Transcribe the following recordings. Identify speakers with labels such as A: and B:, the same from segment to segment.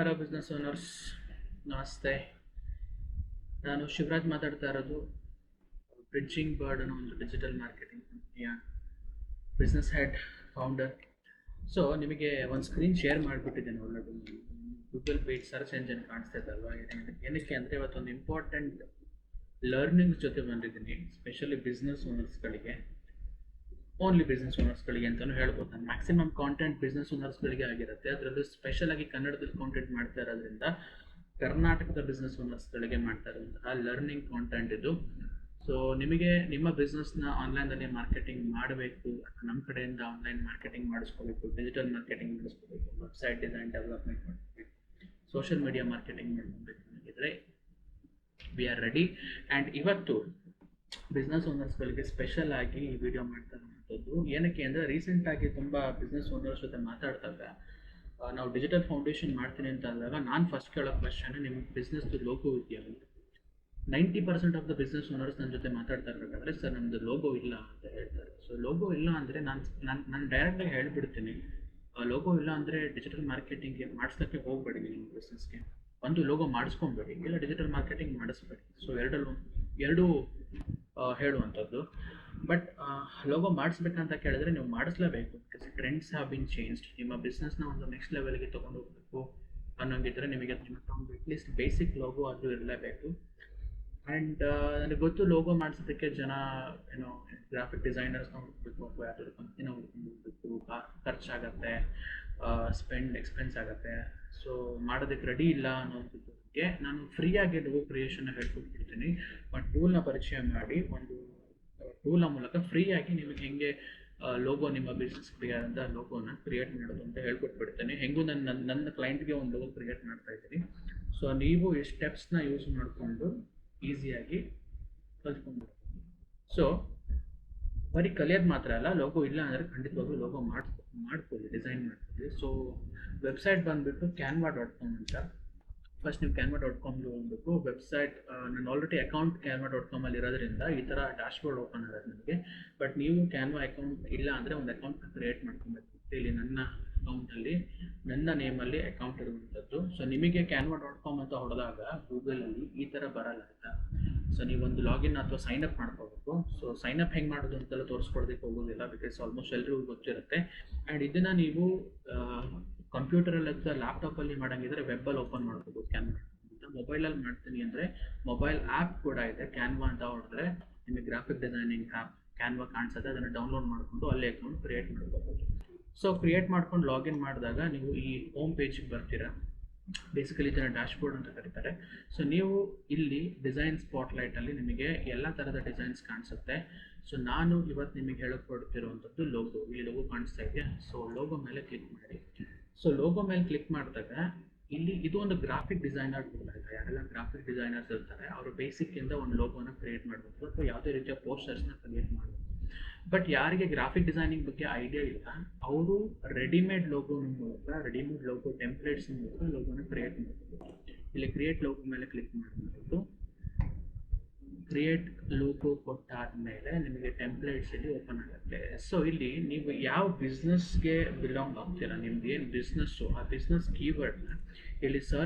A: Hello business owners, ನಮಸ್ತೆ. ನಾನು ಶಿವರಾಜ್ ಮಾತಾಡ್ತಾ ಇರೋದು. ಬ್ರಿಡ್ಜಿಂಗ್ ಬರ್ಡ್ ಅನ್ನೋ ಒಂದು ಡಿಜಿಟಲ್ ಮಾರ್ಕೆಟಿಂಗ್ ಕಂಪ್ನಿಯ ಬಿಸ್ನೆಸ್ ಹೆಡ್, ಫೌಂಡರ್. ಸೊ ನಿಮಗೆ ಒಂದು ಸ್ಕ್ರೀನ್ ಶೇರ್ ಮಾಡಿಬಿಟ್ಟಿದ್ದೇನೆ already. Google page search engine ಕಾಣಿಸ್ತಾ ಇದ್ದಲ್ವಾ? ಏನಕ್ಕೆ ಅಂದರೆ ಇವತ್ತೊಂದು ಇಂಪಾರ್ಟೆಂಟ್ ಲರ್ನಿಂಗ್ಸ್ ಜೊತೆ ಬಂದಿದ್ದೀನಿ, ಸ್ಪೆಷಲಿ ಬಿಸ್ನೆಸ್ ಓನರ್ಸ್ಗಳಿಗೆ, ಓನ್ಲಿ ಬಿಸ್ನೆಸ್ ಓನರ್ಸ್ಗಳಿಗೆ ಅಂತಲೂ ಹೇಳ್ಬೋದು. ನಾನು ಮ್ಯಾಕ್ಸಿಮಮ್ ಕಾಂಟೆಂಟ್ ಬಿಸ್ನೆಸ್ ಓನರ್ಸ್ಗಳಿಗೆ ಆಗಿರುತ್ತೆ. ಅದರಲ್ಲೂ ಸ್ಪೆಷಲ್ ಆಗಿ ಕನ್ನಡದಲ್ಲಿ ಕಾಂಟೆಂಟ್ ಮಾಡ್ತಾ ಇರೋದ್ರಿಂದ ಕರ್ನಾಟಕದ ಬಿಸ್ನೆಸ್ ಓನರ್ಸ್ಗಳಿಗೆ ಮಾಡ್ತಾ ಇರುವಂತಹ ಲರ್ನಿಂಗ್ ಕಾಂಟೆಂಟ್ ಇದು. ಸೊ ನಿಮಗೆ ನಿಮ್ಮ ಬಿಸ್ನೆಸ್ನ ಆನ್ಲೈನಲ್ಲಿ ಮಾರ್ಕೆಟಿಂಗ್ ಮಾಡಬೇಕು, ನಮ್ಮ ಕಡೆಯಿಂದ ಆನ್ಲೈನ್ ಮಾರ್ಕೆಟಿಂಗ್ ಮಾಡಿಸ್ಕೋಬೇಕು, ಡಿಜಿಟಲ್ ಮಾರ್ಕೆಟಿಂಗ್ ಮಾಡಿಸ್ಕೋಬೇಕು, ವೆಬ್ಸೈಟ್ ಡಿಸೈನ್ ಡೆವಲಪ್ಮೆಂಟ್ ಮಾಡಬೇಕು, ಸೋಷಿಯಲ್ ಮೀಡಿಯಾ ಮಾರ್ಕೆಟಿಂಗ್ ಮಾಡಬೇಕು ಅನ್ನೋದಿದ್ರೆ ವಿ ಆರ್ ರೆಡಿ. ಆ್ಯಂಡ್ ಇವತ್ತು ಬಿಸ್ನೆಸ್ ಓನರ್ಸ್ಗಳಿಗೆ ಸ್ಪೆಷಲ್ ಆಗಿ ಈ ವಿಡಿಯೋ ಮಾಡ್ತಾ ಇರುವಂಥದ್ದು. ಏನಕ್ಕೆ ಅಂದರೆ ರೀಸೆಂಟಾಗಿ ತುಂಬ ಬಿಸ್ನೆಸ್ ಓನರ್ಸ್ ಜೊತೆ ಮಾತಾಡ್ದಾಗ ನಾವು ಡಿಜಿಟಲ್ ಫೌಂಡೇಶನ್ ಮಾಡ್ತೀನಿ ಅಂತ ಅಂದಾಗ ನಾನು ಫಸ್ಟ್ ಕೇಳೋ ಕ್ವೆಶ್ಚನ್, ನಿಮ್ಮ ಬಿಸ್ನೆಸ್ದು ಲೋಗೋ ಇದೆಯಾ ಅಂತ. 90% ಆಫ್ ದ ಬಿಸ್ನೆಸ್ ಓನರ್ಸ್ ನನ್ನ ಜೊತೆ ಮಾತಾಡ್ತಾ ಇರಬೇಕಾದ್ರೆ ಸರ್ ನಮ್ಮದು ಲೋಗೋ ಇಲ್ಲ ಅಂತ ಹೇಳ್ತಾರೆ. ಸೊ ಲೋಗೋ ಇಲ್ಲ ಅಂದರೆ ನಾನು ಡೈರೆಕ್ಟಾಗಿ ಹೇಳ್ಬಿಡ್ತೀನಿ, ಲೋಗೋ ಇಲ್ಲ ಅಂದರೆ ಡಿಜಿಟಲ್ ಮಾರ್ಕೆಟಿಂಗ್ಗೆ ಮಾಡಿಸ್ಲಿಕ್ಕೆ ಹೋಗಬೇಡಿ. ನಿಮ್ಮ ಬಿಸ್ನೆಸ್ಗೆ ಒಂದು ಲೋಗೋ ಮಾಡಿಸ್ಕೊಬೇಡಿ, ಇಲ್ಲ ಡಿಜಿಟಲ್ ಮಾರ್ಕೆಟಿಂಗ್ ಮಾಡಿಸ್ಬೇಡಿ. ಸೊ ಎರಡೂ ಹೇಳುವಂಥದ್ದು. ಬಟ್ ಲೋಗೋ ಮಾಡಿಸ್ಬೇಕಂತ ಕೇಳಿದ್ರೆ ನೀವು ಮಾಡಿಸ್ಲೇಬೇಕು, because trends have been changed. ನಿಮ್ಮ ಬಿಸ್ನೆಸ್ನ ಒಂದು ನೆಕ್ಸ್ಟ್ ಲೆವೆಲ್ಗೆ ತೊಗೊಂಡು ಹೋಗಬೇಕು ಅನ್ನೋಂಗಿದ್ರೆ ನಿಮಗೆ ಅಟ್ಲೀಸ್ಟ್ ಬೇಸಿಕ್ ಲೋಗೋ ಅದು ಇರಲೇಬೇಕು. ಆ್ಯಂಡ್ ನನಗೆ ಗೊತ್ತು, ಲೋಗೋ ಮಾಡಿಸೋದಕ್ಕೆ ಜನ ಗ್ರಾಫಿಕ್ ಡಿಸೈನರ್ಸ್ನ ಹುಡುಕಬೇಕು ಅಥವಾ ಯಾವ್ದಾದ್ರು ಕಂಪ್ನಿನ ಹುಡ್ಕೊಂಡು ಹೋಗ್ಬೇಕು, ಖರ್ಚಾಗತ್ತೆ, ಎಕ್ಸ್ಪೆನ್ಸ್ ಆಗುತ್ತೆ. ಸೊ ಮಾಡೋದಕ್ಕೆ ರೆಡಿ ಇಲ್ಲ ಅನ್ನೋದಕ್ಕೆ ನಾನು ಫ್ರೀಯಾಗಿ ಲೋಗೋ ಕ್ರಿಯೇಷನ್ನ ಹೇಳ್ಕೊಟ್ಬಿಡ್ತೀನಿ. ಒಂದು ಟೂಲ್ನ ಪರಿಚಯ ಮಾಡಿ, ಒಂದು ಟೂಲ್ನ ಮೂಲಕ ಫ್ರೀಯಾಗಿ ನಿಮಗೆ ಹೆಂಗೆ ಲೋಗೋ, ನಿಮ್ಮ ಬಿಸ್ನೆಸ್ ಆದಂಥ ಲೋಗೋನ ಕ್ರಿಯೇಟ್ ಮಾಡೋದು ಅಂತ ಹೇಳ್ಕೊಟ್ಬಿಡ್ತೇನೆ. ಹೆಂಗೂ ನನ್ನ ಕ್ಲೈಂಟ್ಗೆ ಒಂದು ಲೋಗೋ ಕ್ರಿಯೇಟ್ ಮಾಡ್ತಾ ಇದ್ದೀನಿ. ಸೊ ನೀವು ಈ ಸ್ಟೆಪ್ಸ್ನ ಯೂಸ್ ಮಾಡಿಕೊಂಡು ಈಸಿಯಾಗಿ ಕಲ್ತ್ಕೊಂಡ್ಬಿಡ್ತೀನಿ. ಸೊ ಬರೀ ಕಲಿಯೋದು ಮಾತ್ರ ಅಲ್ಲ, ಲೋಗೋ ಇಲ್ಲ ಅಂದರೆ ಖಂಡಿತವಾಗ್ಲೂ ಲೋಗೋ ಮಾಡ್ಕೊಳ್ಳಿ, ಡಿಸೈನ್ ಮಾಡ್ಕೊಳ್ಳಿ. ಸೊ ವೆಬ್ಸೈಟ್ ಬಂದುಬಿಟ್ಟು canva.com ಅಂತ. ಫಸ್ಟ್ ನೀವು canva.comಗೆ ಹೋಗ್ಬೇಕು. ವೆಬ್ಸೈಟ್ ನಾನು ಆಲ್ರೆಡಿ ಅಕೌಂಟ್ canva.com ಅಲ್ಲಿ ಇರೋದ್ರಿಂದ ಈ ಥರ ಡ್ಯಾಶ್ಬೋರ್ಡ್ ಓಪನ್ ಆಗುತ್ತೆ ನನಗೆ. ಬಟ್ ನೀವು ಕ್ಯಾನ್ವಾ ಅಕೌಂಟ್ ಇಲ್ಲ ಅಂದರೆ ಒಂದು ಅಕೌಂಟ್ ಕ್ರಿಯೇಟ್ ಮಾಡ್ಕೊಬೇಕು. ಇಲ್ಲಿ ನನ್ನ ಅಕೌಂಟಲ್ಲಿ ನನ್ನ ನೇಮಲ್ಲಿ ಅಕೌಂಟ್ ಇರುವಂಥದ್ದು. ಸೊ ನಿಮಗೆ canva.com ಅಂತ ಹೊಡೆದಾಗ ಗೂಗಲಲ್ಲಿ ಈ ಥರ ಬರಲ್ಲ ಆಯಿತಾ. ಸೊ ನೀವೊಂದು ಲಾಗಿನ್ ಅಥವಾ ಸೈನಪ್ ಮಾಡ್ಕೋಬೇಕು. ಸೊ ಸೈನಪ್ ಹೆಂಗೆ ಮಾಡೋದು ಅಂತೆಲ್ಲ ತೋರಿಸ್ಕೊಡೋದಕ್ಕೆ ಹೋಗೋದಿಲ್ಲ, ಬಿಕಾಸ್ ಆಲ್ಮೋಸ್ಟ್ ಎಲ್ರಿಗೂ ಗೊತ್ತಿರುತ್ತೆ. ಆ್ಯಂಡ್ ಇದನ್ನು ನೀವು ಕಂಪ್ಯೂಟರಲ್ಲಿ ಅಥವಾ ಲ್ಯಾಪ್ಟಾಪಲ್ಲಿ ಮಾಡೋಂಗಿದ್ರೆ ವೆಬ್ಬಲ್ಲಿ ಓಪನ್ ಮಾಡ್ಕೋಬೋದು. ಕ್ಯಾನ್ವಾ ಅಂತ ಮೊಬೈಲಲ್ಲಿ ಮಾಡ್ತೀನಿ ಅಂದರೆ ಮೊಬೈಲ್ ಆ್ಯಪ್ ಕೂಡ ಇದೆ. ಕ್ಯಾನ್ವಾ ಅಂತ ಹೊಡೆದ್ರೆ ನಿಮಗೆ ಗ್ರಾಫಿಕ್ ಡಿಸೈನಿಂಗ್ ಆ್ಯಪ್ ಕ್ಯಾನ್ವಾ ಕಾಣಿಸುತ್ತೆ. ಅದನ್ನು ಡೌನ್ಲೋಡ್ ಮಾಡಿಕೊಂಡು ಅಲ್ಲೇ ಅಕೌಂಟ್ ಕ್ರಿಯೇಟ್ ಮಾಡ್ಕೋಬೋದು. ಸೊ ಕ್ರಿಯೇಟ್ ಮಾಡ್ಕೊಂಡು ಲಾಗಿನ್ ಮಾಡಿದಾಗ ನೀವು ಈ ಹೋಮ್ ಪೇಜಿಗೆ ಬರ್ತೀರಾ. ಬೇಸಿಕಲಿ ಇದನ್ನು ಡ್ಯಾಶ್ಬೋರ್ಡ್ ಅಂತ ಕರೀತಾರೆ. ಸೊ ನೀವು ಇಲ್ಲಿ ಡಿಸೈನ್ ಸ್ಪಾಟ್ಲೈಟಲ್ಲಿ ನಿಮಗೆ ಎಲ್ಲ ಥರದ ಡಿಸೈನ್ಸ್ ಕಾಣಿಸುತ್ತೆ. ಸೊ ನಾನು ಇವತ್ತು ನಿಮಗೆ ಹೇಳಿಕೊಡ್ತಿರುವಂಥದ್ದು ಲೋಗೋ. ಇಲ್ಲಿ ಲೋಗೋ ಕಾಣಿಸ್ತಾ ಇದೆಯಾ? ಸೊ ಲೋಗೋ ಮೇಲೆ ಕ್ಲಿಕ್ ಮಾಡಿ. ಸೊ ಲೋಗೋ ಮೇಲೆ ಕ್ಲಿಕ್ ಮಾಡಿದಾಗ ಇಲ್ಲಿ ಇದು ಒಂದು ಗ್ರಾಫಿಕ್ ಡಿಸೈನರ್ ಟೂಲ್ ಆಯಿತಾ. ಯಾರೆಲ್ಲ ಗ್ರಾಫಿಕ್ ಡಿಸೈನರ್ಸ್ ಇರ್ತಾರೆ ಅವರು ಬೇಸಿಕ್ಕಿಂದ ಒಂದು ಲೋಗೋನ ಕ್ರಿಯೇಟ್ ಮಾಡಬೇಕು ಅಥವಾ ಯಾವುದೇ ರೀತಿಯ ಪೋಸ್ಟರ್ಸ್ನ ಕ್ರಿಯೇಟ್ ಮಾಡಬೇಕು. ಬಟ್ ಯಾರಿಗೆ ಗ್ರಾಫಿಕ್ ಡಿಸೈನಿಂಗ್ ಬಗ್ಗೆ ಐಡಿಯಾ ಇಲ್ಲ, ಅವರು ರೆಡಿಮೇಡ್ ಲೋಗೋ ಟೆಂಪ್ಲೇಟ್ಸ್ ಮೂಲಕ ಲೋಗೋನ ಕ್ರಿಯೇಟ್ ಮಾಡಬೇಕು. ಇಲ್ಲಿ ಕ್ರಿಯೇಟ್ ಲೋಗೋ ಮೇಲೆ ಕ್ಲಿಕ್ ಮಾಡಿಬಿಟ್ಟು ಕ್ರಿಯೇಟ್ ಲೋಗೋ ಕೊಟ್ಟಾದ್ಮೇಲೆ ನಿಮಗೆ ಟೆಂಪ್ಲೇಟ್ಸ್ ಇಲ್ಲಿ ಓಪನ್ ಆಗುತ್ತೆ. ಸೊ ಇಲ್ಲಿ ನೀವು ಯಾವ ಬಿಸ್ನೆಸ್ಗೆ ಬಿಲಾಂಗ್ ಆಗ್ತೀರಾ, ನಿಮ್ದು ಏನು ಬಿಸ್ನೆಸ್ಸು, ಆ ಬಿಸ್ನೆಸ್ ಕೀವರ್ಡ್ನ ಇಲ್ಲಿ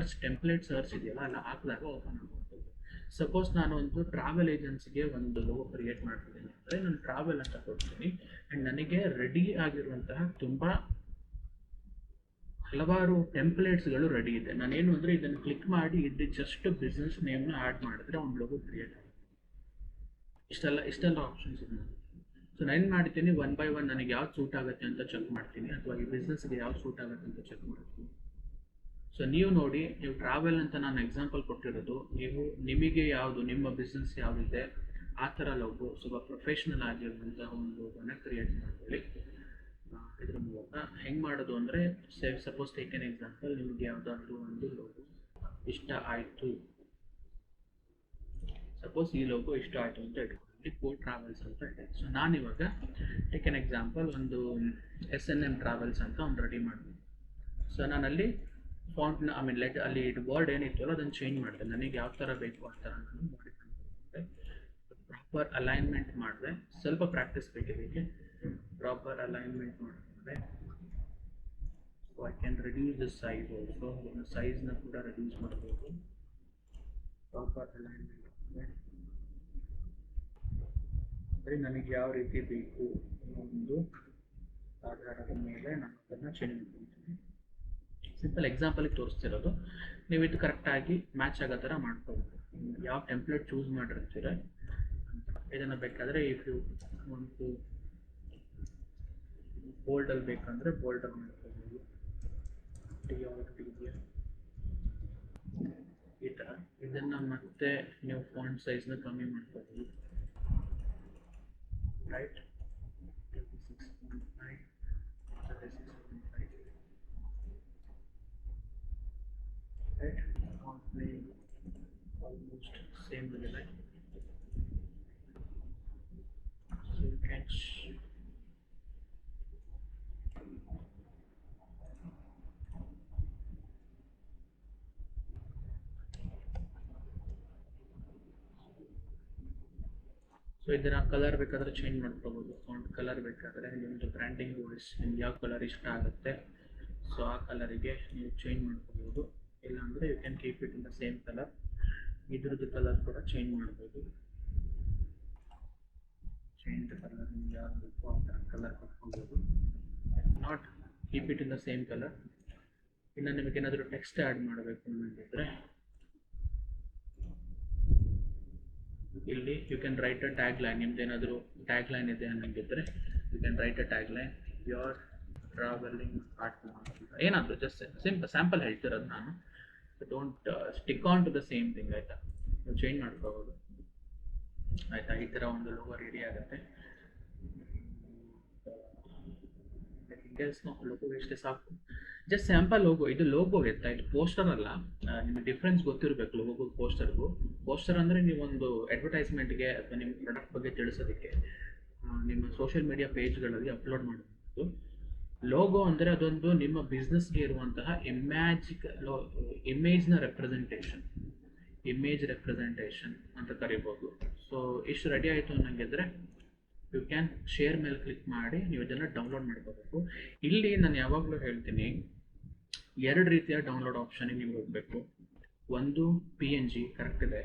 A: ಟೆಂಪ್ಲೇಟ್ ಸರ್ಚ್ ಇದೆಯಲ್ಲ ಅಲ್ಲ ಹಾಕಿದಾಗ ಓಪನ್ ಆಗುವಂಥದ್ದು. ಸಪೋಸ್ ನಾನು ಒಂದು ಟ್ರಾವೆಲ್ ಏಜೆನ್ಸಿಗೆ ಒಂದು ಲೋಗೋ ಕ್ರಿಯೇಟ್ ಮಾಡ್ತಿದ್ದೀನಿ ಅಂದರೆ ನಾನು ಟ್ರಾವೆಲ್ ಅಂತ ಕೊಡ್ತೀನಿ. ಆ್ಯಂಡ್ ನನಗೆ ರೆಡಿ ಆಗಿರುವಂತಹ ತುಂಬ ಹಲವಾರು ಟೆಂಪ್ಲೇಟ್ಸ್ಗಳು ರೆಡಿ ಇದೆ. ನಾನೇನು ಅಂದರೆ ಇದನ್ನು ಕ್ಲಿಕ್ ಮಾಡಿ ಇದು ಜಸ್ಟ್ ಬಿಸ್ನೆಸ್ ನೇಮ್ನ ಆ್ಯಡ್ ಮಾಡಿದ್ರೆ ಒಂದು ಲೋಗೋ ಕ್ರಿಯೇಟ್ ಆಗುತ್ತೆ. ಇಷ್ಟೆಲ್ಲ ಆಪ್ಷನ್ಸ್ ಇದೆ. ಸೊ ನಾನು ಏನು ಮಾಡ್ತೀನಿ, 1 by 1 ನನಗೆ ಯಾವ್ದು ಸೂಟ್ ಆಗುತ್ತೆ ಅಂತ ಚೆಕ್ ಮಾಡ್ತೀನಿ, ಅಥವಾ ಈ ಬಿಸ್ನೆಸ್ಗೆ ಯಾವ್ದು ಸೂಟ್ ಆಗುತ್ತೆ ಅಂತ ಚೆಕ್ ಮಾಡ್ತೀನಿ. ಸೊ ನೀವು ನೋಡಿ, ನೀವು ಟ್ರಾವೆಲ್ ಅಂತ ನಾನು ಎಕ್ಸಾಂಪಲ್ ಕೊಟ್ಟಿರೋದು, ನೀವು ನಿಮಗೆ ಯಾವುದು, ನಿಮ್ಮ ಬಿಸ್ನೆಸ್ ಯಾವುದಿದೆ ಆ ಥರ ಲೋಗೋ, ಸ್ವಲ್ಪ ಪ್ರೊಫೆಷ್ನಲ್ ಆಗಿರುವಂಥ ಒಂದು ಲೋಗೋನ ಕ್ರಿಯೇಟ್ ಮಾಡ್ಕೊಳ್ಳಿ. ಇದ್ರ ಮೂಲಕ ಹೆಂಗೆ ಮಾಡೋದು ಅಂದರೆ, ಸಪೋಸ್ ಟೇಕ್ ಎನ್ ಎಕ್ಸಾಂಪಲ್, ನಿಮಗೆ ಯಾವುದಾದ್ರೂ ಒಂದು ಲೋಗೋ ಇಷ್ಟ ಆಯಿತು. ಸಪೋಸ್ ಈ ಲೋಗೋ ಇಷ್ಟ ಆಯಿತು ಅಂತ ಇಟ್ಕೊಳ್ಳಿ, ಕೋ ಟ್ರಾವೆಲ್ಸ್ ಅಂತ ಇದೆ. ಸೊ ನಾನಿವಾಗ ಟೇಕ್ ಎನ್ ಎಕ್ಸಾಂಪಲ್ ಒಂದು SNM ಟ್ರಾವೆಲ್ಸ್ ಅಂತ ಒಂದು ರೆಡಿ ಮಾಡಿದೆ. ಸೊ ನಾನಲ್ಲಿ ಫಾಂಟ್ನ ಅಲ್ಲಿ ವರ್ಡ್ ಏನಿತ್ತು ಅದನ್ನು ಚೇಂಜ್ ಮಾಡಿದೆ. ನನಗೆ ಯಾವ ಥರ ಬೇಕು ಆ ಥರ ನಾನು ಮಾಡಿಕೊಂಡು ಪ್ರಾಪರ್ ಅಲೈನ್ಮೆಂಟ್ ಮಾಡಿದೆ. ಸ್ವಲ್ಪ ಪ್ರಾಕ್ಟೀಸ್ ಬೇಕಿದೆ. ಪ್ರಾಪರ್ ಅಲೈನ್ಮೆಂಟ್ ಮಾಡಿಕೊಂಡೆ. I can reduce the size also. ಸೈಜ್ನ ಕೂಡ ರಿಡ್ಯೂಸ್ ಮಾಡ್ಬೋದು. ಪ್ರಾಪರ್ ಅಲೈನ್ಮೆಂಟ್ ಅಂದರೆ ನನಗೆ ಯಾವ ರೀತಿ ಬೇಕು ಅನ್ನೋ ಒಂದು ಆಧಾರದ ಮೇಲೆ ನಾನು ಅದನ್ನು ಚೇಂಜ್ ಮಾಡ್ಕೊಳ್ತೀನಿ. ಸಿಂಪಲ್ ಎಕ್ಸಾಂಪಲಿಗೆ ತೋರಿಸ್ತಿರೋದು, ನೀವು ಇದು ಕರೆಕ್ಟಾಗಿ ಮ್ಯಾಚ್ ಆಗೋ ಥರ ಮಾಡ್ಕೊಳ್ಬೋದು. ಯಾವ ಟೆಂಪ್ಲೇಟ್ ಚೂಸ್ ಮಾಡಿರ್ತೀರ ಇದನ್ನು ಬೇಕಾದರೆ ಇಫ್ ಯು ಒಂದು ಬೋಲ್ಡಲ್ಲಿ ಬೇಕಂದರೆ ಬೋಲ್ಡಲ್ಲಿ ಮಾಡ್ಕೋಬೋದು. ಈ ಥರ ಇದನ್ನು ಮತ್ತೆ ನೀವು ಫಾಂಟ್ ಸೈಜ್ನ ಕಮ್ಮಿ ಮಾಡ್ಕೋಬೋದು. Right, 36.5, 36.5. Right, font name almost same with the line. So you can so ಇದನ್ನ ಕಲರ್ ಬೇಕಾದರೆ ಚೇಂಜ್ ಮಾಡ್ಕೋಬೋದು. ಫಾಂಟ್ ಕಲರ್ ಬೇಕಾದರೆ ನಿಮ್ಮದು ಬ್ರ್ಯಾಂಡಿಂಗ್ ವಾಯ್ಸ್ ನಿಮ್ಗೆ ಯಾವ ಕಲರ್ ಇಷ್ಟ ಆಗುತ್ತೆ ಸೊ ಆ ಕಲರಿಗೆ ನೀವು ಚೇಂಜ್ ಮಾಡ್ಕೋಬೋದು. ಇಲ್ಲಾಂದರೆ you can keep it in the same colour. ಇದ್ರದ್ದು ಕಲರ್ ಕೂಡ ಚೇಂಜ್ ಮಾಡ್ಬೋದು. ಚೇಂಜ್ ದ ಕಲರ್ ನಿಮ್ಗೆ ಯಾವ್ದು ಬೇಕು ಆ ಥರ ಕಲರ್ ಕೊಟ್ಕೊಬೋದು. Not keep it in the same colour. ಇನ್ನು ನಿಮಗೇನಾದರೂ ಟೆಕ್ಸ್ಟ್ ಆ್ಯಡ್ ಮಾಡಬೇಕು ಅನ್ನೋದಿದ್ರೆ ಇಲ್ಲಿ you can write a tag line. ನಿಮ್ದು ಏನಾದರೂ ಟ್ಯಾಗ್ ಲೈನ್ ಇದೆ ಅನ್ನೋಂಗಿದ್ರೆ you can write a tag line. Your travelling partner ಏನಾದರೂ ಜಸ್ಟ್ ಸ್ಯಾಂಪಲ್ ಹೇಳ್ತಿರೋದು ನಾನು. Don't stick on to the same thing, ಆಯಿತಾ. ನೀವು ಚೇಂಜ್ ಮಾಡ್ಕೋಬೋದು, ಆಯಿತಾ. ಈ ಥರ ಒಂದು ಲೋಗೋ ರೆಡಿ ಆಗುತ್ತೆ. ಲೋಗೋ ಎಷ್ಟೇ ಸಾಕು, ಜಸ್ಟ್ ಸ್ಯಾಂಪಲ್ ಲೋಗೋ. ಇದು ಲೋಗೋ ಇರ್ತಾ, ಇದು ಪೋಸ್ಟರ್ ಅಲ್ಲ. ನಿಮಗೆ ಡಿಫ್ರೆನ್ಸ್ ಗೊತ್ತಿರಬೇಕು ಲೋಗೋ ಪೋಸ್ಟರ್ಗೂ. ಪೋಸ್ಟರ್ ಅಂದರೆ ನೀವೊಂದು ಅಡ್ವರ್ಟೈಸ್ಮೆಂಟ್ಗೆ ಅಥವಾ ನಿಮ್ಮ ಪ್ರಾಡಕ್ಟ್ ಬಗ್ಗೆ ತಿಳಿಸೋದಕ್ಕೆ ನಿಮ್ಮ ಸೋಷಿಯಲ್ ಮೀಡಿಯಾ ಪೇಜ್ಗಳಲ್ಲಿ ಅಪ್ಲೋಡ್ ಮಾಡಬಹುದು. ಲೋಗೋ ಅಂದರೆ ಅದೊಂದು ನಿಮ್ಮ ಬಿಸ್ನೆಸ್ಗೆ ಇರುವಂತಹ ಇಮೇಜ್ನ ರೆಪ್ರೆಸೆಂಟೇಷನ್, ಇಮೇಜ್ ರೆಪ್ರೆಸೆಂಟೇಷನ್ ಅಂತ ಕರಿಬೋದು. ಸೊ ಇಷ್ಟು ರೆಡಿ ಆಯಿತು ಅನ್ನಂಗಿದ್ರೆ ಯು ಕ್ಯಾನ್ ಶೇರ್ ಮೇಲೆ ಕ್ಲಿಕ್ ಮಾಡಿ ನೀವು ಇದನ್ನು ಡೌನ್ಲೋಡ್ ಮಾಡ್ಕೋಬೇಕು. ಇಲ್ಲಿ ನಾನು ಯಾವಾಗಲೂ ಹೇಳ್ತೀನಿ, ಎರಡು ರೀತಿಯ ಡೌನ್ಲೋಡ್ ಆಪ್ಷನಿಗೆ ನೀವು ಹೋಗಬೇಕು. ಒಂದು PNG ಕರೆಕ್ಟ್ ಇದೆ,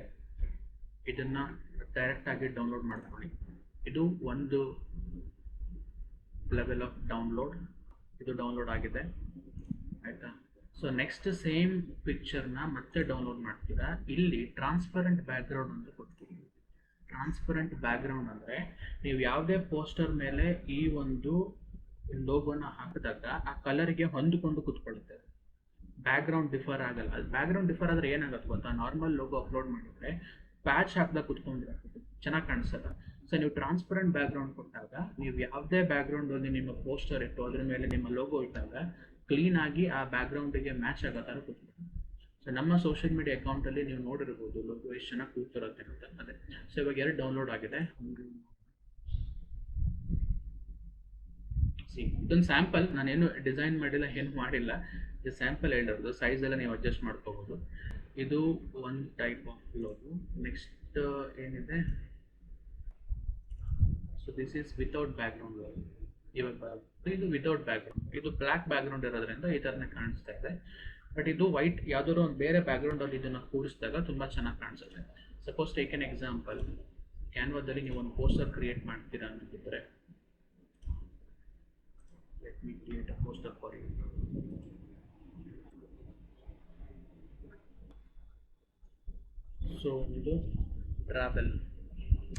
A: ಇದನ್ನು ಡೈರೆಕ್ಟಾಗಿ ಡೌನ್ಲೋಡ್ ಮಾಡ್ಕೊಳ್ಳಿ. ಇದು ಒಂದು ಲೆವೆಲ್ ಆಫ್ ಡೌನ್ಲೋಡ್. ಇದು ಡೌನ್ಲೋಡ್ ಆಗಿದೆ, ಆಯಿತಾ. ಸೊ ನೆಕ್ಸ್ಟ್ ಸೇಮ್ ಪಿಕ್ಚರ್ನ ಮತ್ತೆ ಡೌನ್ಲೋಡ್ ಮಾಡ್ತೀರಾ. ಇಲ್ಲಿ ಟ್ರಾನ್ಸ್ಪರೆಂಟ್ ಬ್ಯಾಕ್ಗ್ರೌಂಡ್ ಅಂತ ಕೊಡ್ತೀವಿ. ಟ್ರಾನ್ಸ್ಪರೆಂಟ್ ಬ್ಯಾಕ್ಗ್ರೌಂಡ್ ಅಂದರೆ ನೀವು ಯಾವುದೇ ಪೋಸ್ಟರ್ ಮೇಲೆ ಈ ಒಂದು ಲೋಗೋನ ಹಾಕಿದಾಗ ಆ ಕಲರ್ಗೆ ಹೊಂದಿಕೊಂಡು ಕೂತ್ಕೊಳ್ಳುತ್ತೆ. ಬ್ಯಾಕ್ಗ್ರೌಂಡ್ ಡಿಫರ್ ಆಗಲ್ಲ. ಅದು ಬ್ಯಾಕ್ಗ್ರೌಂಡ್ ಡಿಫರ್ ಆದರೆ ಏನಾಗುತ್ತೆ ಗೊತ್ತಾ, ನಾರ್ಮಲ್ ಲೋಗೋ ಅಪ್ಲೋಡ್ ಮಾಡಿದ್ರೆ ಪ್ಯಾಚ್ ಹಾಕಿದಾಗ ಕೂತ್ಕೊಂಡಿರುತ್ತೆ, ಚೆನ್ನಾಗಿ ಕಾಣಿಸಲ್ಲ. ಸೊ ನೀವು ಟ್ರಾನ್ಸ್ಪರೆಂಟ್ ಬ್ಯಾಕ್ಗ್ರೌಂಡ್ ಕೊಟ್ಟಾಗ ನೀವು ಯಾವುದೇ ಬ್ಯಾಕ್ಗ್ರೌಂಡಲ್ಲಿ ನಿಮ್ಮ ಪೋಸ್ಟರ್ ಇಟ್ಟು ಅದ್ರ ಮೇಲೆ ನಿಮ್ಮ ಲೋಗೋ ಇಟ್ಟಾಗ ಕ್ಲೀನಾಗಿ ಆ ಬ್ಯಾಕ್ಗ್ರೌಂಡಿಗೆ ಮ್ಯಾಚ್ ಆಗೋ ಥರ ಕೂತ್ಕೊಳ್ಳುತ್ತೆ. ಸೊ ನಮ್ಮ ಸೋಷಿಯಲ್ ಮೀಡಿಯಾ ಅಕೌಂಟಲ್ಲಿ ನೀವು ನೋಡಿರ್ಬೋದು ಲೋಗೋ ಎಷ್ಟು ಚೆನ್ನಾಗಿ ಕೂತಿರುತ್ತೆ ಅಂತ. ಅದೇ ಸೊ ಇವಾಗ ಎರಡು ಡೌನ್ಲೋಡ್ ಆಗಿದೆ. ಇದೊಂದು ಸ್ಯಾಂಪಲ್, ನಾನೇನು ಡಿಸೈನ್ ಮಾಡಿಲ್ಲ, ಏನು ಮಾಡಿಲ್ಲ, ಇದು ಸ್ಯಾಂಪಲ್ ಹೇಳಿರೋದು. ಸೈಜ್ ಎಲ್ಲ ನೀವು ಅಡ್ಜಸ್ಟ್ ಮಾಡ್ಕೋಬೋದು. ಇದು ಒಂದು ಟೈಪ್ ಆಫ್ ಲೋಗೋ. ನೆಕ್ಸ್ಟ್ ಏನಿದೆ, so this is without background logo. ಇವಾಗ ಇದು ವಿತೌಟ್ ಬ್ಯಾಕ್ಗ್ರೌಂಡ್, ಇದು ಬ್ಲ್ಯಾಕ್ ಬ್ಯಾಕ್ಗ್ರೌಂಡ್ ಇರೋದ್ರಿಂದ ಈ ಥರನೇ ಕಾಣಿಸ್ತಾ ಇದೆ. ಬಟ್ ಇದು ವೈಟ್ ಯಾವುದಾದ್ರು ಒಂದು ಬೇರೆ ಬ್ಯಾಕ್ಗ್ರೌಂಡಲ್ಲಿ ಇದನ್ನು ಕೂರಿಸಿದಾಗ ತುಂಬ ಚೆನ್ನಾಗಿ ಕಾಣಿಸುತ್ತೆ. ಸಪೋಸ್ ಟೇಕ್ ಎನ್ ಎಕ್ಸಾಂಪಲ್, ಕ್ಯಾನ್ವಾದಲ್ಲಿ ನೀವು ಒಂದು ಪೋಸ್ಟರ್ ಕ್ರಿಯೇಟ್ ಮಾಡ್ತೀರಾ ಅನ್ನೋದಿದ್ರೆ, let me create a poster for you. So ಒಂದು ಟ್ರಾವೆಲ್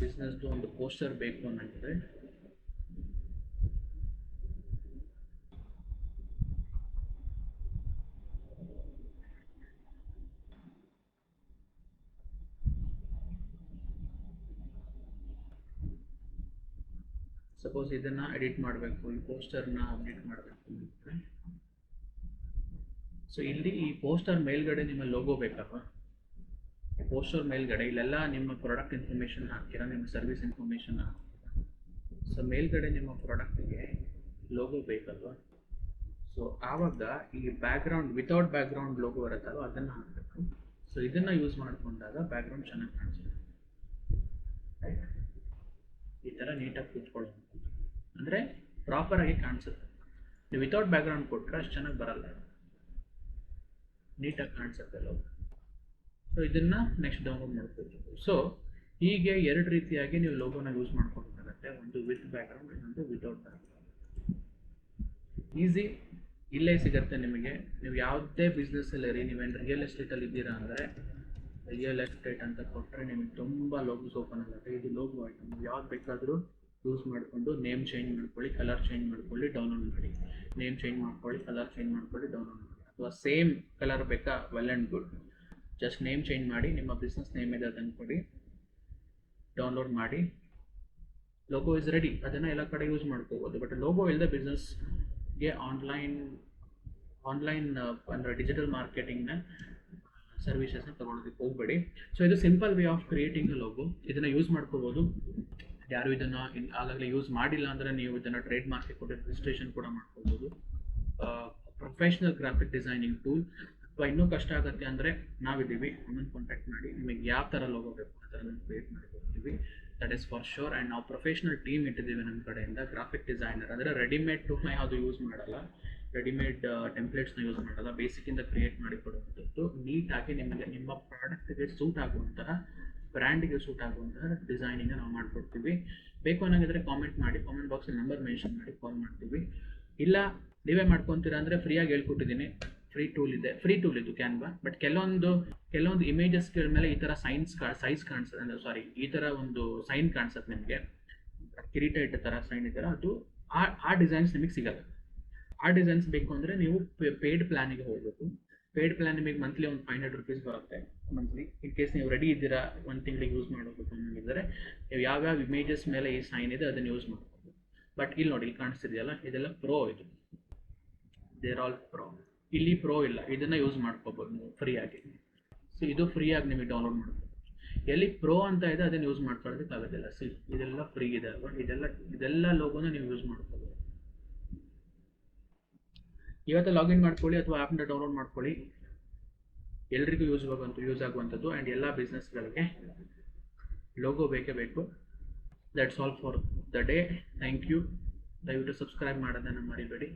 A: ಬಿಸ್ನೆಸ್ದು ಒಂದು ಪೋಸ್ಟರ್ ಬೇಕು ಅನ್ನೋದಿದ್ರೆ ಸಪೋಸ್ ಇದನ್ನು ಎಡಿಟ್ ಮಾಡಬೇಕು, ಈ ಪೋಸ್ಟರ್ನ ಅಪ್ಡೇಟ್ ಮಾಡಬೇಕು ಅಂದರೆ, ಸೊ ಇಲ್ಲಿ ಈ ಪೋಸ್ಟರ್ ಮೇಲ್ಗಡೆ ನಿಮ್ಮ ಲೋಗೋ ಬೇಕಲ್ವ. ಪೋಸ್ಟರ್ ಮೇಲ್ಗಡೆ ಇಲ್ಲೆಲ್ಲ ನಿಮ್ಮ ಪ್ರಾಡಕ್ಟ್ ಇನ್ಫಾರ್ಮೇಷನ್ ಹಾಕ್ತೀರಾ, ನಿಮ್ಮ ಸರ್ವಿಸ್ ಇನ್ಫಾರ್ಮೇಷನ್ ಹಾಕ್ತೀರಾ. ಸೊ ಮೇಲ್ಗಡೆ ನಿಮ್ಮ ಪ್ರಾಡಕ್ಟಿಗೆ ಲೋಗೋ ಬೇಕಲ್ವ. ಸೊ ಆವಾಗ ಈ ಬ್ಯಾಕ್ಗ್ರೌಂಡ್ ವಿತೌಟ್ ಬ್ಯಾಕ್ಗ್ರೌಂಡ್ ಲೋಗೋ ಇರುತ್ತಲ್ವ ಅದನ್ನು ಹಾಕಬೇಕು. ಸೊ ಇದನ್ನು ಯೂಸ್ ಮಾಡಿಕೊಂಡಾಗ ಬ್ಯಾಕ್ಗ್ರೌಂಡ್ ಚೆನ್ನಾಗಿ ಕಾಣಿಸುತ್ತೆ. ರೈಟ್, ಈ ಥರ ನೀಟಾಗಿ ಕೂತ್ಕೊಳ್ಳೋದು ಅಂದರೆ ಪ್ರಾಪರಾಗಿ ಕಾಣಿಸುತ್ತೆ. ನೀವು ವಿತೌಟ್ ಬ್ಯಾಕ್ಗ್ರೌಂಡ್ ಕೊಟ್ಟರೆ ಅಷ್ಟು ಚೆನ್ನಾಗಿ ಬರಲ್ಲ, ನೀಟಾಗಿ ಕಾಣಿಸುತ್ತೆ ಲೋಗೋ. ಸೊ ಇದನ್ನು ನೆಕ್ಸ್ಟ್ ಡೌನ್ಲೋಡ್ ಮಾಡ್ಕೋಬೇಕು. ಸೊ ಹೀಗೆ ಎರಡು ರೀತಿಯಾಗಿ ನೀವು ಲೋಗೋನ ಯೂಸ್ ಮಾಡ್ಕೊಬೇಕಾಗತ್ತೆ, ಒಂದು ವಿತ್ ಬ್ಯಾಕ್ಗ್ರೌಂಡ್, ಇನ್ನೊಂದು ವಿತೌಟ್ ಬ್ಯಾಕ್ಗ್ರೌಂಡ್. ಈಸಿ ಇಲ್ಲೇ ಸಿಗುತ್ತೆ ನಿಮಗೆ. ನೀವು ಯಾವುದೇ ಬಿಸ್ನೆಸ್ಸಲ್ಲಿ ಇರಿ, ನೀವೇನು ರಿಯಲ್ ಎಸ್ಟೇಟಲ್ಲಿ ಇದ್ದೀರಾ ಅಂದರೆ ರಿಯಲ್ ಎಸ್ಟೇಟ್ ಅಂತ ಕೊಟ್ಟರೆ ನಿಮಗೆ ತುಂಬ ಲೋಗೋಸ್ ಓಪನ್ ಆಗುತ್ತೆ. ಇದು ಲೋಗೋ ಐಟಮ್, ನೀವು ಯಾವ್ದು ಬೇಕಾದರೂ ಯೂಸ್ ಮಾಡಿಕೊಂಡು ನೇಮ್ ಚೇಂಜ್ ಮಾಡ್ಕೊಳ್ಳಿ, ಕಲರ್ ಚೇಂಜ್ ಮಾಡ್ಕೊಳ್ಳಿ, ಡೌನ್ಲೋಡ್ ಮಾಡಿ. ನೇಮ್ ಚೇಂಜ್ ಮಾಡ್ಕೊಳ್ಳಿ, ಕಲರ್ ಚೇಂಜ್ ಮಾಡ್ಕೊಳ್ಳಿ, ಡೌನ್ಲೋಡ್ ಮಾಡಿ. ಅಥವಾ ಸೇಮ್ ಕಲರ್ ಬೇಕಾ, well and good. Just name change ಮಾಡಿ, ನಿಮ್ಮ ಬಿಸ್ನೆಸ್ ನೇಮ್ ಇದೆ ಅದನ್ನು ಕೊಡಿ, ಡೌನ್ಲೋಡ್ ಮಾಡಿ. Logo is ready. ಅದನ್ನು ಎಲ್ಲ ಕಡೆ ಯೂಸ್ ಮಾಡ್ಕೋಬೋದು. ಬಟ್ ಲೋಗೋ ಇಲ್ಲದೆ ಬಿಸ್ನೆಸ್ಗೆ ಆನ್ಲೈನ್ ಅಂದರೆ ಡಿಜಿಟಲ್ ಮಾರ್ಕೆಟಿಂಗ್ನ ಸರ್ವಿಸಸ್ನ ತಗೊಳ್ಳೋದಕ್ಕೆ ಹೋಗಬೇಡಿ. ಸೊ ಇದು simple way of creating a logo. ಇದನ್ನು ಯೂಸ್ ಮಾಡ್ಕೋಬೋದು. ಯಾರು ಇದನ್ನು ಆಗಾಗಲೇ ಯೂಸ್ ಮಾಡಿಲ್ಲ ಅಂದರೆ ನೀವು ಇದನ್ನು ಟ್ರೇಡ್ ಮಾರ್ಕ್ಗೆ ಕೊಟ್ಟು ರಿಜಿಸ್ಟ್ರೇಷನ್ ಕೂಡ ಮಾಡ್ಕೋಬೋದು. Professional graphic designing tool. ಅಥವಾ ಇನ್ನೂ ಕಷ್ಟ ಆಗುತ್ತೆ ಅಂದರೆ ನಾವಿದ್ದೀವಿ, ನಮ್ಮನ್ನು ಕಾಂಟ್ಯಾಕ್ಟ್ ಮಾಡಿ. ನಿಮಗೆ ಯಾವ ಥರ ಲೋಗೋ ಬೇಕು ಆ ಥರ ನಾವು ಕ್ರಿಯೇಟ್ ಮಾಡಿಕೊಡ್ತೀವಿ, that is for sure. And ನಾವು ಪ್ರೊಫೆಷ್ನಲ್ ಟೀಮ್ ಇಟ್ಟಿದ್ದೀವಿ ನಮ್ಮ ಕಡೆಯಿಂದ. ಗ್ರಾಫಿಕ್ ಡಿಸೈನರ್ ಅಂದರೆ ರೆಡಿಮೇಡ್ ಟೂಲ್ನ ಯಾವುದು ಯೂಸ್ ಮಾಡಲ್ಲ, ರೆಡಿಮೇಡ್ ಟೆಂಪ್ಲೇಟ್ಸ್ನ ಯೂಸ್ ಮಾಡಲ್ಲ, ಬೇಸಿಕ್ಕಿಂದ ಕ್ರಿಯೇಟ್ ಮಾಡಿ ಕೊಡುವಂಥದ್ದು. ನೀಟಾಗಿ ನಿಮಗೆ ನಿಮ್ಮ ಪ್ರಾಡಕ್ಟ್ಗೆ ಸೂಟ್ ಆಗುವಂತಹ, ಬ್ರ್ಯಾಂಡಿಗೆ ಸೂಟ್ ಆಗುವಂತಹ ಡಿಸೈನಿಂಗ್ ನಾವು ಮಾಡಿಕೊಡ್ತೀವಿ. ಬೇಕು ಅನ್ನೋಂಗಿದ್ರೆ ಕಾಮೆಂಟ್ ಮಾಡಿ, ಕಾಮೆಂಟ್ ಬಾಕ್ಸಲ್ಲಿ ನಂಬರ್ ಮೆನ್ಷನ್ ಮಾಡಿ, ಕಾಲ್ ಮಾಡ್ತೀವಿ. ಇಲ್ಲ ನೀವೇ ಮಾಡ್ಕೊತೀರಾ ಅಂದರೆ ಫ್ರೀಯಾಗಿ ಹೇಳ್ಕೊಟ್ಟಿದ್ದೀನಿ. ಫ್ರೀ ಟೂಲ್ ಇದೆ, ಫ್ರೀ ಟೂಲ್ ಇದು ಕ್ಯಾನ್ವಾ. ಬಟ್ ಕೆಲವೊಂದು ಇಮೇಜಸ್ಗಳ ಮೇಲೆ ಈ ಥರ ಸೈಜ್ ಕಾಣಿಸುತ್ತೆ, ಅಂದರೆ ಸಾರಿ, ಈ ಥರ ಒಂದು ಸೈನ್ ಕಾಣಿಸುತ್ತೆ ನಿಮಗೆ, ಕಿರೀಟ ಇಟ್ಟ ಥರ ಸೈನ್ ಇದ್ದಾರೆ, ಅದು ಆ ಡಿಸೈನ್ಸ್ ನಿಮಗೆ ಸಿಗಲ್ಲ. ಆ ಡಿಸೈನ್ಸ್ ಬೇಕು ಅಂದರೆ ನೀವು ಪೇಯ್ಡ್ ಪ್ಲ್ಯಾನಿಗೆ ಹೋಗಬೇಕು. ಪೇಯ್ಡ್ ಪ್ಲ್ಯಾನ್ ನಿಮಗೆ ಮಂತ್ಲಿ ಒಂದು 500 rupees ಬರುತ್ತೆ ಮಂತ್ಲಿ. ಇನ್ ಕೇಸ್ ನೀವು ರೆಡಿ ಇದ್ದೀರಾ ಒಂದು ತಿಂಗಳಿಗೆ ಯೂಸ್ ಮಾಡಬೇಕು ಅನ್ನೋದಿದ್ದರೆ, ನೀವು ಯಾವ್ಯಾವ ಇಮೇಜಸ್ ಮೇಲೆ ಈ ಸೈನ್ ಇದೆ ಅದನ್ನು ಯೂಸ್ ಮಾಡ್ಬೋದು. ಬಟ್ ಇಲ್ಲಿ ನೋಡಿ, ಇಲ್ಲಿ ಕಾಣಿಸ್ತಿದೆಯಲ್ಲ, ಇದೆಲ್ಲ ಪ್ರೋ, ಇದು ದೇರ್ ಆಲ್ ಪ್ರೋ. ಇಲ್ಲಿ ಪ್ರೋ ಇಲ್ಲ, ಇದನ್ನು ಯೂಸ್ ಮಾಡ್ಕೋಬೋದು ನೀವು ಫ್ರೀಯಾಗಿ. ಸೊ ಇದು ಫ್ರೀಯಾಗಿ ನಿಮಗೆ ಡೌನ್ಲೋಡ್ ಮಾಡ್ಬೋದು. ಎಲ್ಲಿ ಪ್ರೋ ಅಂತ ಇದೆ ಅದನ್ನು ಯೂಸ್ ಮಾಡ್ಕೊಳ್ಳೋದಕ್ಕಾಗೋದಿಲ್ಲ. ಸಿ ಇದೆಲ್ಲ ಫ್ರೀ ಇದೆ ಅಲ್ವಾ, ಇದೆಲ್ಲ ಲೋಗೋನ ನೀವು ಯೂಸ್ ಮಾಡ್ಕೋಬೋದು. ಇವತ್ತು ಲಾಗಿನ್ ಮಾಡ್ಕೊಳ್ಳಿ ಅಥವಾ ಆ್ಯಪ್ನ ಡೌನ್ಲೋಡ್ ಮಾಡ್ಕೊಳ್ಳಿ. ಎಲ್ರಿಗೂ ಯೂಸ್ ಆಗುವಂಥದ್ದು. ಆ್ಯಂಡ್ ಎಲ್ಲ ಬಿಸ್ನೆಸ್ಗಳಿಗೆ ಲೋಗೋ ಬೇಕೇ ಬೇಕು. That's all for the day. Thank you. ದಯವಿಟ್ಟು ಸಬ್ಸ್ಕ್ರೈಬ್ ಮಾಡೋದನ್ನು ಮರಿಬೇಡಿ.